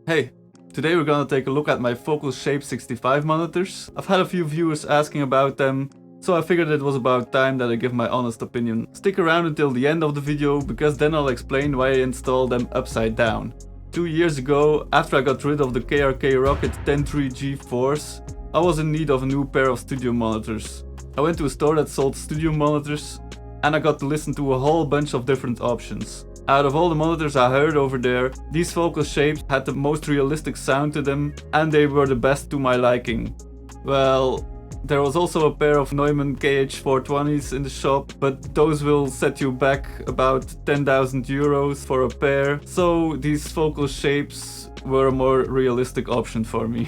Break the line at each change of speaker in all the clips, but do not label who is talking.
Hey, today we're gonna take a look at my Focal Shape 65 monitors. I've had a few viewers asking about them, so I figured it was about time that I give my honest opinion. Stick around until the end of the video, because then I'll explain why I installed them upside down. 2 years ago, after I got rid of the KRK Rocket 103G Force, I was in need of a new pair of studio monitors. I went to a store that sold studio monitors, and I got to listen to a whole bunch of different options. Out of all the monitors I heard over there, these Focal Shapes had the most realistic sound to them, and they were the best to my liking. Well, there was also a pair of Neumann KH420s in the shop, but those will set you back about 10,000 euros for a pair, so these Focal Shapes were a more realistic option for me.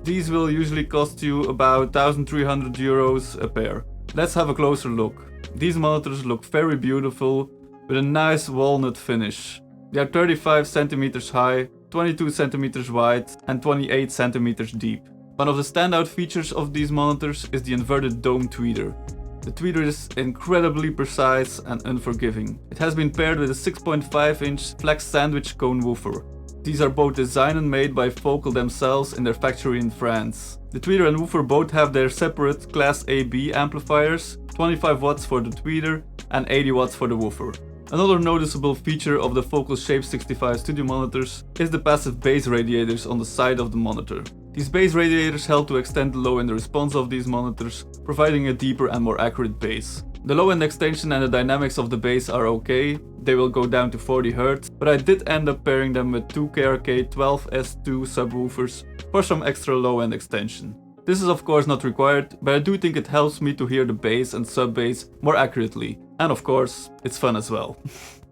These will usually cost you about 1,300 euros a pair. Let's have a closer look. These monitors look very beautiful, with a nice walnut finish. They are 35 cm high, 22 cm wide and 28 cm deep. One of the standout features of these monitors is the inverted dome tweeter. The tweeter is incredibly precise and unforgiving. It has been paired with a 6.5-inch flex sandwich cone woofer. These are both designed and made by Focal themselves in their factory in France. The tweeter and woofer both have their separate Class AB amplifiers, 25 watts for the tweeter and 80 watts for the woofer. Another noticeable feature of the Focal Shape 65 studio monitors is the passive bass radiators on the side of the monitor. These bass radiators help to extend the low end response of these monitors, providing a deeper and more accurate bass. The low end extension and the dynamics of the bass are okay, they will go down to 40 Hz, but I did end up pairing them with two KRK 12S2 subwoofers for some extra low end extension. This is of course not required, but I do think it helps me to hear the bass and sub bass more accurately. And of course, it's fun as well.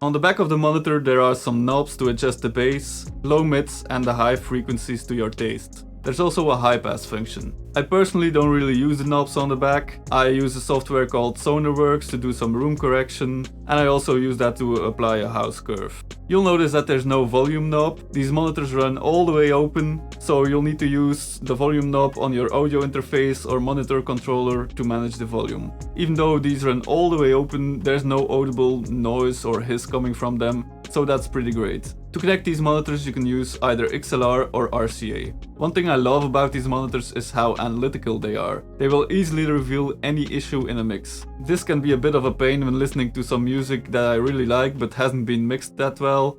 On the back of the monitor there are some knobs to adjust the bass, low mids and the high frequencies to your taste. There's also a high pass function. I personally don't really use the knobs on the back. I use a software called Sonarworks to do some room correction, and I also use that to apply a house curve. You'll notice that there's no volume knob. These monitors run all the way open, so you'll need to use the volume knob on your audio interface or monitor controller to manage the volume. Even though these run all the way open, there's no audible noise or hiss coming from them, so that's pretty great. To connect these monitors you can use either XLR or RCA. One thing I love about these monitors is how analytical they are. They will easily reveal any issue in a mix. This can be a bit of a pain when listening to some music that I really like but hasn't been mixed that well,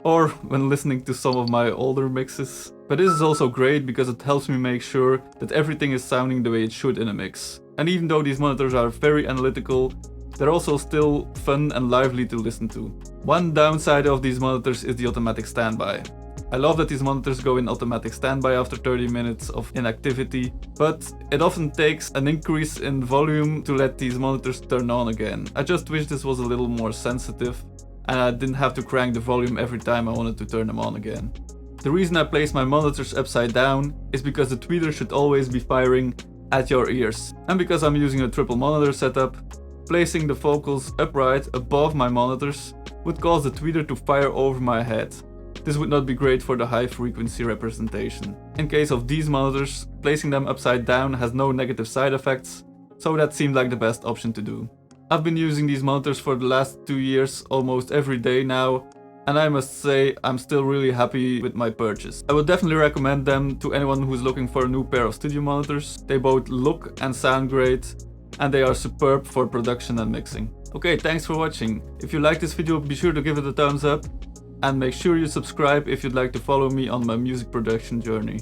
or when listening to some of my older mixes. But this is also great because it helps me make sure that everything is sounding the way it should in a mix. And even though these monitors are very analytical, they're also still fun and lively to listen to. One downside of these monitors is the automatic standby. I love that these monitors go in automatic standby after 30 minutes of inactivity, but it often takes an increase in volume to let these monitors turn on again. I just wish this was a little more sensitive and I didn't have to crank the volume every time I wanted to turn them on again. The reason I place my monitors upside down is because the tweeter should always be firing at your ears. And because I'm using a triple monitor setup, placing the focals upright above my monitors would cause the tweeter to fire over my head. This would not be great for the high frequency representation. In case of these monitors, placing them upside down has no negative side effects, so that seemed like the best option to do. I've been using these monitors for the last 2 years almost every day now, and I must say I'm still really happy with my purchase. I would definitely recommend them to anyone who's looking for a new pair of studio monitors. They both look and sound great, and they are superb for production and mixing. Okay, thanks for watching. If you like this video, be sure to give it a thumbs up, and make sure you subscribe if you'd like to follow me on my music production journey.